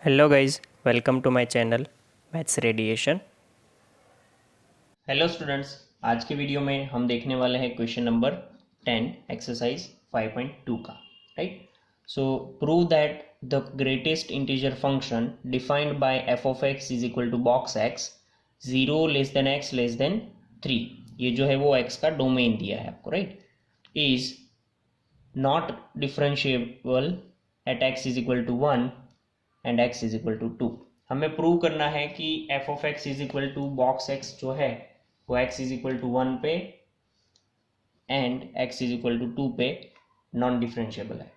Hello guys, welcome to my channel maths radiation. Hello students. आज के video में हम देखने वाले हैं क्वेश्चन नंबर 10 एक्सरसाइज 5.2 का। Right. So prove that the greatest integer function defined by f of x is equal to box x 0 less than x less than 3, ये जो है वो एक्स का डोमेन दिया है आपको। Right. Is not differentiable at x is equal to 1 and x is equal to 2। हमें prove करना है कि f of x is equal to box x जो है वो एक्स इज इक्वल टू 1 पे and x is equal to 2 पे non differentiable है।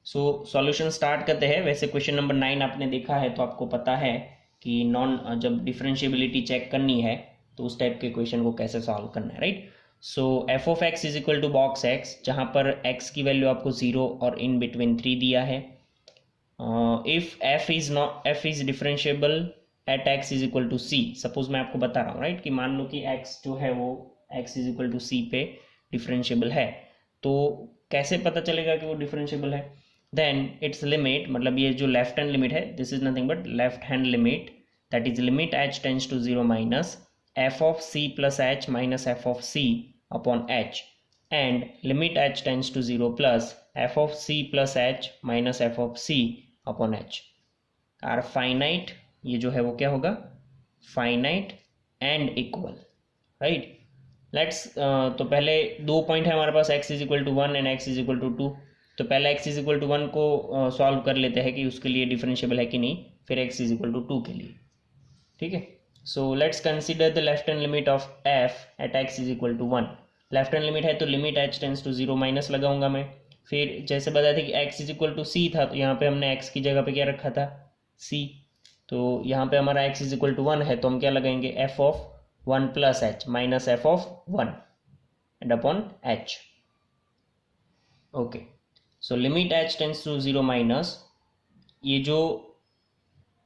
सो सॉल्यूशन स्टार्ट करते हैं। वैसे क्वेश्चन नंबर 9 आपने देखा है तो आपको पता है कि जब डिफरेंशिएबिलिटी चेक करनी है तो उस टाइप के क्वेश्चन को कैसे सॉल्व करना है। Right. So f of x is equal to box x, जहाँ पर एक्स की वैल्यू आपको 0 और इन बिटवीन 3 दिया है। If f is differentiable at x is equal to c, suppose मैं आपको बता रहा हूँ राइट कि मान लो कि x जो है वो x is equal to c पे डिफरेंशिएबल है, तो कैसे पता चलेगा कि वो डिफरेंशिएबल है? देन इट्स लिमिट, मतलब ये जो लेफ्ट हैंड लिमिट है, this is nothing but left hand limit, that is limit h tends to 0 minus f of c plus h minus f of c upon h, and limit h tends to 0 plus f of c plus h minus f of c upon h are finite. ये जो है वो क्या होगा? Finite and equal. Right. Let's तो पहले दो point है हमारे पास, x is equal to 1 and x is equal to 2। तो पहले x इज इक्वल टू 1 को सॉल्व कर लेते हैं कि उसके लिए डिफरेंशिएबल है कि नहीं, फिर x इज इक्वल टू 2 के लिए। ठीक है। So let's consider the left hand limit of f at x is equal to 1। Left hand limit है तो limit h tends to 0 minus लगाऊंगा मैं। फिर जैसे बताया था कि x is equal to c था, तो यहाँ पे हमने x की जगह पे क्या रखा था? c। तो यहाँ पे हमारा x इज इक्वल टू 1 है तो हम क्या लगाएंगे? f of 1 plus h minus f of 1 and upon h। Okay. So limit h tends to 0 minus, ये जो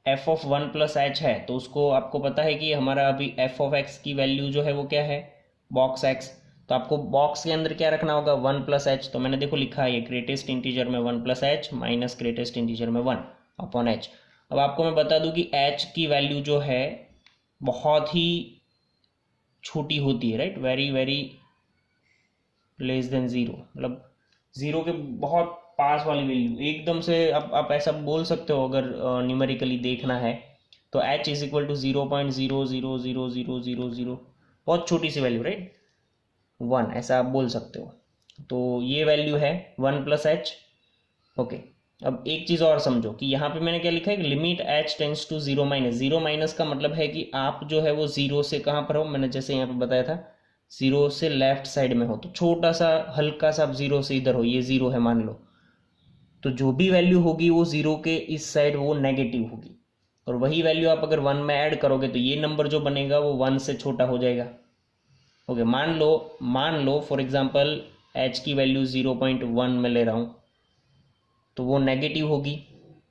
f ऑफ 1 प्लस एच है तो उसको आपको पता है कि हमारा अभी f ऑफ x की वैल्यू जो है वो क्या है? Box x। तो आपको बॉक्स के अंदर क्या रखना होगा? 1 प्लस एच। तो मैंने देखो लिखा है ये ग्रेटेस्ट इंटीजर में 1 plus h minus greatest integer में 1 अपॉन एच। अब आपको मैं बता दूं कि h की वैल्यू जो है बहुत ही छोटी होती है। Right. Very very less than zero, मतलब जीरो के बहुत पास वाली वैल्यू एकदम से। अब आप ऐसा बोल सकते हो अगर न्यूमेरिकली देखना है तो h इज इक्वल टू 0.0000000, बहुत छोटी सी वैल्यू। राइट। 1 ऐसा आप बोल सकते हो। तो ये वैल्यू है 1 प्लस एच। ओके। अब एक चीज़ और समझो कि यहाँ पे मैंने क्या लिखा है? Limit h tends to 0 minus. 0 minus का मतलब है कि आप जो है वो जीरो से कहाँ पर हो? मैंने जैसे यहाँ पे बताया था, जीरो से लेफ्ट साइड में हो, तो छोटा सा हल्का सा आप जीरो से इधर हो, ये जीरो है मान लो, तो जो भी वैल्यू होगी वो जीरो के इस साइड वो नेगेटिव होगी, और वही वैल्यू आप अगर 1 में ऐड करोगे तो ये नंबर जो बनेगा वो 1 से छोटा हो जाएगा। ओके। मान लो फॉर एग्जांपल h की वैल्यू 0.1 में ले रहा हूँ, तो वो नेगेटिव होगी,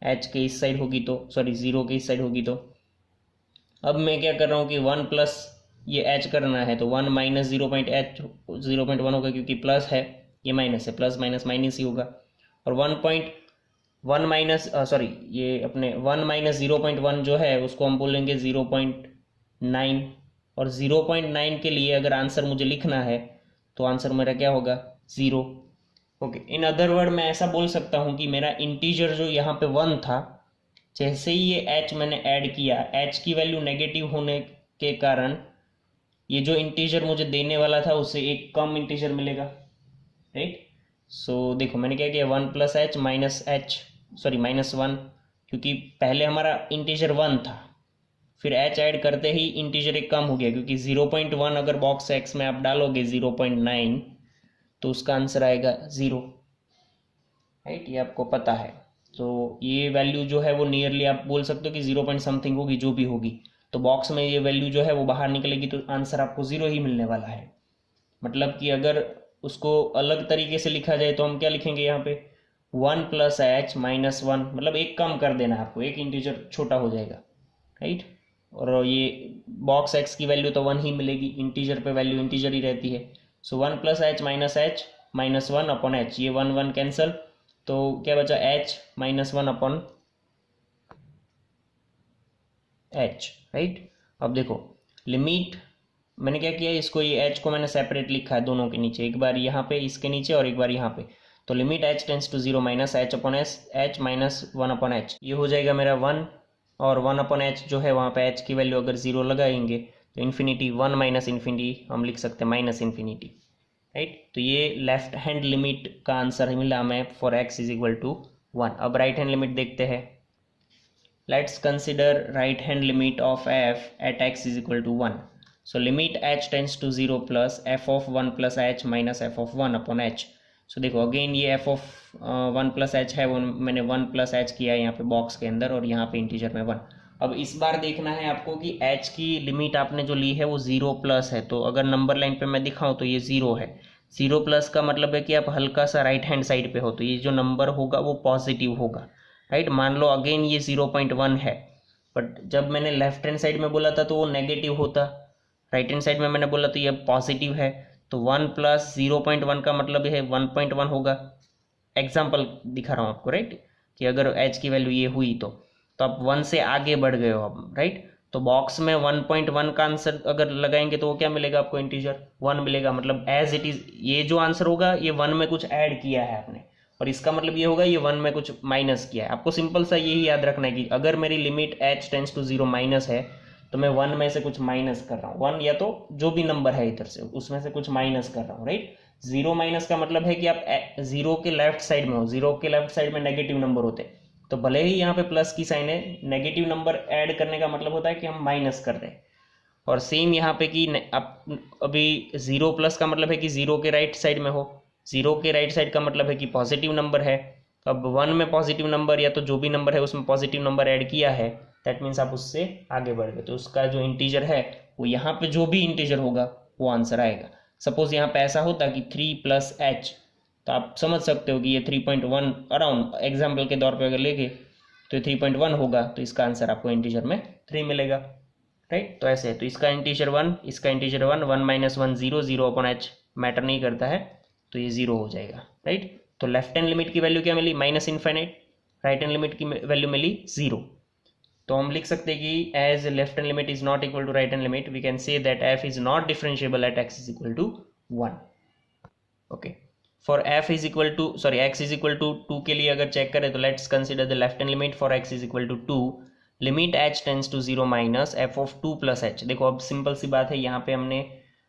h के इस साइड होगी तो, सॉरी जीरो के इस साइड होगी तो। अब मैं क्या कर रहा हूँ कि 1 प्लस ये h करना है तो 1 माइनस 0.1 होगा, क्योंकि प्लस है ये माइनस है, प्लस माइनस माइनस ही होगा। और 1.1 माइनस सॉरी ये अपने 1 माइनस 0.1 जो है उसको हम बोलेंगे 0.9। और 0.9 के लिए अगर आंसर मुझे लिखना है तो आंसर मेरा क्या होगा? 0। ओके। इन अदर वर्ड मैं ऐसा बोल सकता हूँ कि मेरा इंटीजर जो यहाँ पे 1 था, जैसे ही ये h मैंने ऐड किया, h की वैल्यू नेगेटिव होने के कारण ये जो इंटीजर मुझे देने वाला था उससे एक कम इंटीजर मिलेगा। राइट। सो देखो मैंने क्या किया? 1 plus h minus H, sorry minus 1, क्योंकि पहले हमारा इंटीजर 1 था, फिर h ऐड करते ही इंटीजर एक कम हो गया, क्योंकि 0.1 अगर बॉक्स x में आप डालोगे 0.9 तो उसका आंसर आएगा 0। राइट। ये आपको पता है। तो ये वैल्यू जो है वो नियरली आप बोल सकते हो कि 0 पॉइंट समथिंग होगी, जो भी होगी, तो बॉक्स में ये वैल्यू जो है वो बाहर निकलेगी तो आंसर आपको 0 ही मिलने वाला है। मतलब कि अगर उसको अलग तरीके से लिखा जाए तो हम क्या लिखेंगे यहाँ पे? 1 प्लस एच माइनस 1, मतलब एक कम कर देना है आपको, एक इंटीजर छोटा हो जाएगा। राइट। और ये बॉक्स एक्स की वैल्यू तो 1 ही मिलेगी, इंटीजर पे वैल्यू इंटीजर ही रहती है। सो 1 plus h minus 1 upon H, ये 1 1 कैंसल, तो क्या बचा? h minus 1 upon H, right. अब देखो लिमिट मैंने क्या किया, इसको ये एच को मैंने सेपरेट लिखा है दोनों के नीचे, एक बार यहाँ पे इसके नीचे और एक बार यहाँ पे। तो limit h tends to 0 minus h upon H minus 1 upon H, ये हो जाएगा मेरा 1, और 1 अपॉन एच जो है वहाँ पे एच की वैल्यू अगर 0 लगाएंगे तो इन्फिनिटी, 1 माइनस इन्फिनिटी हम लिख सकते हैं माइनस इन्फिनिटी, राइट। तो ये लेफ्ट हैंड लिमिट का आंसर मिला हमें for x is equal to 1। अब राइट हैंड लिमिट देखते हैं। Let's consider right hand limit of f at x is equal to 1। So limit h tends to 0 plus f of 1 plus h minus f of 1 upon h. So देखो again ये f of 1 plus h है, वो मैंने 1 plus h किया है यहाँ पे box के अंदर, और यहाँ पे इंटीजर में 1। अब इस बार देखना है आपको कि h की लिमिट आपने जो ली है वो 0 प्लस है, तो अगर नंबर लाइन पे मैं दिखाऊँ तो ये 0 है। 0 प्लस का मतलब है कि आप हल्का सा राइट हैंड साइड पे हो, तो ये जो नंबर होगा वो पॉजिटिव होगा, राइट। मान लो अगेन ये 0.1 है, बट जब मैंने लेफ्ट हैंड साइड में बोला था तो वो नेगेटिव होता, राइट हैंड साइड में मैंने बोला तो ये पॉजिटिव है। तो 1 प्लस 0.1 का मतलब है 1.1 होगा। एग्जाम्पल दिखा रहा हूँ आपको, राइट, कि अगर h की वैल्यू ये हुई तो आप 1 से आगे बढ़ गए हो अब, राइट। तो बॉक्स में 1.1 का आंसर अगर लगाएंगे तो वो क्या मिलेगा आपको, इंटीजर 1 मिलेगा। मतलब एज इट इज ये जो आंसर होगा ये 1 में कुछ ऐड किया है आपने, और इसका मतलब ये होगा ये 1 में कुछ माइनस किया है। आपको सिंपल सा यही याद रखना है कि अगर मेरी limit h tends to 0 minus है तो मैं 1 में से कुछ माइनस कर रहा हूँ, 1 या तो जो भी नंबर है इधर से उसमें से कुछ माइनस कर रहा हूँ, राइट। 0 माइनस का मतलब है कि आप 0 के लेफ्ट साइड में हो, 0 के लेफ्ट साइड में नेगेटिव नंबर होते हैं, तो भले ही यहाँ पे प्लस की साइन है, नेगेटिव नंबर ऐड करने का मतलब होता है कि हम माइनस कर रहे हैं। और सेम यहाँ पे कि आप अभी 0 प्लस का मतलब है कि 0 के राइट साइड में हो, 0 के राइट साइड का मतलब है कि पॉजिटिव नंबर है। अब 1 में पॉजिटिव नंबर या तो जो भी नंबर है उसमें पॉजिटिव नंबर ऐड किया है, दैट मीन्स आप उससे आगे बढ़ गए, तो उसका जो इंटीजर है वो यहाँ पे जो भी इंटीजर होगा वो आंसर आएगा। सपोज यहाँ पे ऐसा होता कि 3 प्लस एच, तो आप समझ सकते हो कि ये 3.1 अराउंड एग्जाम्पल के तौर पे अगर लेके तो 3.1 होगा, तो इसका आंसर आपको इंटीजर में 3 मिलेगा, राइट। तो ऐसे है, तो इसका इंटीजर 1, इसका integer 1, 1 minus 1 0, 0 upon H matter नहीं करता है, तो ये 0 हो जाएगा, राइट। तो लेफ्ट हैंड लिमिट की वैल्यू क्या मिली, minus infinite, right hand limit की वैल्यू मिली 0। तो हम लिख सकते हैं कि as left hand limit is not equal to right hand limit, we can say that F is not differentiable at x is equal to 1। Okay, for F is equal to sorry X is equal to 2 के लिए अगर check करें तो let's consider the left hand limit for x is equal to 2, limit h tends to 0 minus f of 2 plus h. देखो अब simple सी बात है, यहाँ पे हमने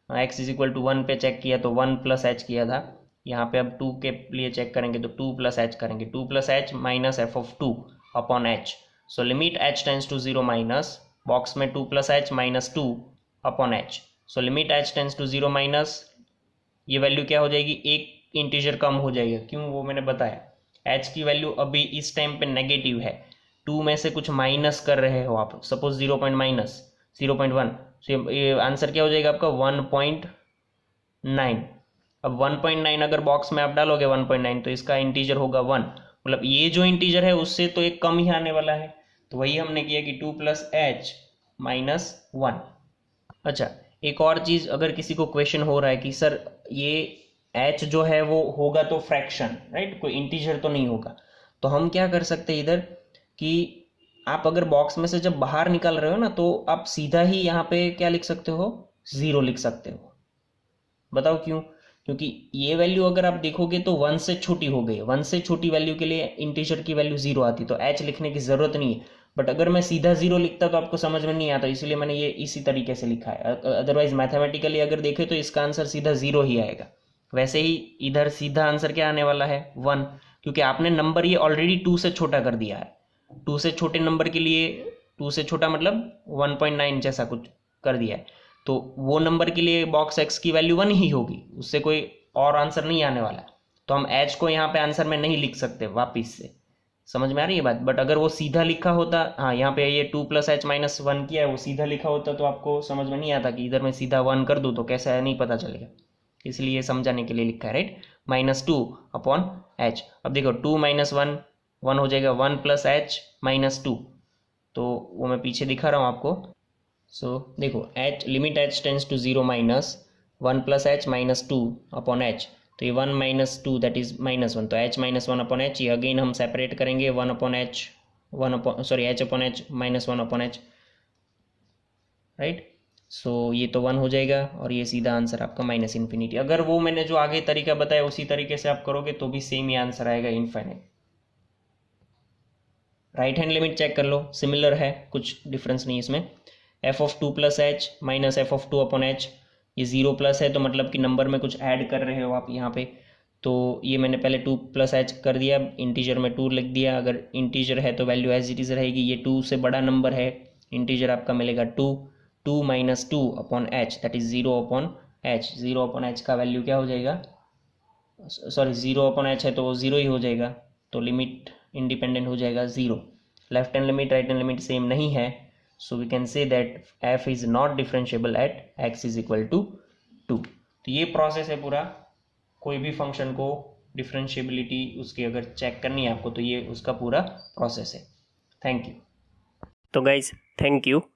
एक्स इज इक्वल टू 1 पे चेक किया तो 1 प्लस एच किया था, यहाँ पे अब 2 के लिए चेक करेंगे तो 2 प्लस एच करेंगे, 2 plus h minus f of 2 upon h. So limit h tends to 0 minus box में 2 plus h minus 2 upon h. So limit h tends to 0 minus, ये वैल्यू क्या हो जाएगी, एक इंटीजर कम हो जाएगा, क्यों वो मैंने बताया, h की वैल्यू अभी इस टाइम पे नेगेटिव है, 2 में से कुछ माइनस कर रहे हो आप, सपोज 0.1, तो ये आंसर क्या हो जाएगा आपका 1.9। अब 1.9 अगर बॉक्स में आप डालोगे 1.9 तो इसका इंटीजर होगा 1, मतलब ये जो इंटीजर है उससे तो एक कम ही आने वाला है, तो वही हमने किया कि 2 प्लस एच माइनस 1। अच्छा, एक और चीज, अगर किसी को क्वेश्चन हो रहा है कि सर ये h जो है वो होगा तो फ्रैक्शन, राइट, कोई इंटीजर तो नहीं होगा, तो हम क्या कर सकते हैं इधर कि आप अगर बॉक्स में से जब बाहर निकल रहे हो ना तो आप सीधा ही यहाँ पे क्या लिख सकते हो, 0 लिख सकते हो। बताओ क्यों, क्योंकि ये वैल्यू अगर आप देखोगे तो 1 से छोटी हो गई, 1 से छोटी वैल्यू के लिए इंटीजर की वैल्यू 0 आती, तो h लिखने की जरूरत नहीं है। बट अगर मैं सीधा 0 लिखता तो आपको समझ में नहीं आता, इसलिए मैंने ये इसी तरीके से लिखा है। अदरवाइज मैथमेटिकली अगर देखें तो इसका आंसर सीधा 0 ही आएगा। वैसे ही इधर सीधा आंसर क्या आने वाला है 1, क्योंकि आपने नंबर ये ऑलरेडी 2 से छोटा कर दिया है। 2 से छोटे नंबर के लिए, 2 से छोटा मतलब 1.9 जैसा कुछ कर दिया है, तो वो नंबर के लिए बॉक्स x की वैल्यू 1 ही होगी, उससे कोई और आंसर नहीं आने वाला। तो हम h को यहाँ पे आंसर में नहीं लिख सकते वापिस से, समझ में आ रही है बात। बट अगर वो सीधा लिखा होता, हाँ यहाँ पे ये 2 प्लस एच माइनस 1 किया है, वो सीधा लिखा होता तो आपको समझ में नहीं आता कि इधर मैं सीधा 1 कर दूँ तो कैसा है, नहीं पता चलेगा, इसलिए समझाने के लिए लिखा है, राइट। -2 upon H. अब देखो 2 माइनस 1 1 हो जाएगा, 1 प्लस एच माइनस 2, तो वो मैं पीछे दिखा रहा हूँ आपको। सो देखो h limit h tends to 0 minus 1 plus h minus 2 upon h, तो ये 1 माइनस 2 दैट इज -1, तो h माइनस 1 अपॉन एच, ये अगेन हम सेपरेट करेंगे 1 upon H, h upon H minus 1 upon H, right. So ये तो 1 हो जाएगा और ये सीधा आंसर आपका -इन्फिनिटी। अगर वो मैंने जो आगे तरीका बताया उसी तरीके से आप करोगे तो भी सेम ही आंसर आएगा, infinite. Right hand limit check कर लो, सिमिलर है, कुछ डिफरेंस नहीं इसमें। f(2 + h - f(2 / h), ये 0 प्लस है तो मतलब कि नंबर में कुछ ऐड कर रहे हो आप यहाँ पे। तो ये मैंने पहले 2 + h कर दिया, इंटीजर में 2 लिख दिया। अगर इंटीजर है तो वैल्यू एज इट इज़ रहेगी। ये 2 से बड़ा नंबर है, इंटीजर आपका मिलेगा 2। 2 - 2 / h that is 0/h। 0/h का वैल्यू क्या हो जाएगा, सॉरी 0/h है तो वो 0 ही हो जाएगा, तो लिमिट इंडिपेंडेंट हो जाएगा 0। Left hand limit right hand limit same नहीं है, so we can say that f is not differentiable at x is equal to 2। तो ये प्रोसेस है पूरा। कोई भी फंक्शन को डिफरेंशिएबिलिटी उसकी अगर चेक करनी है आपको तो ये उसका पूरा प्रोसेस है। Thank you. तो गाइज थैंक यू।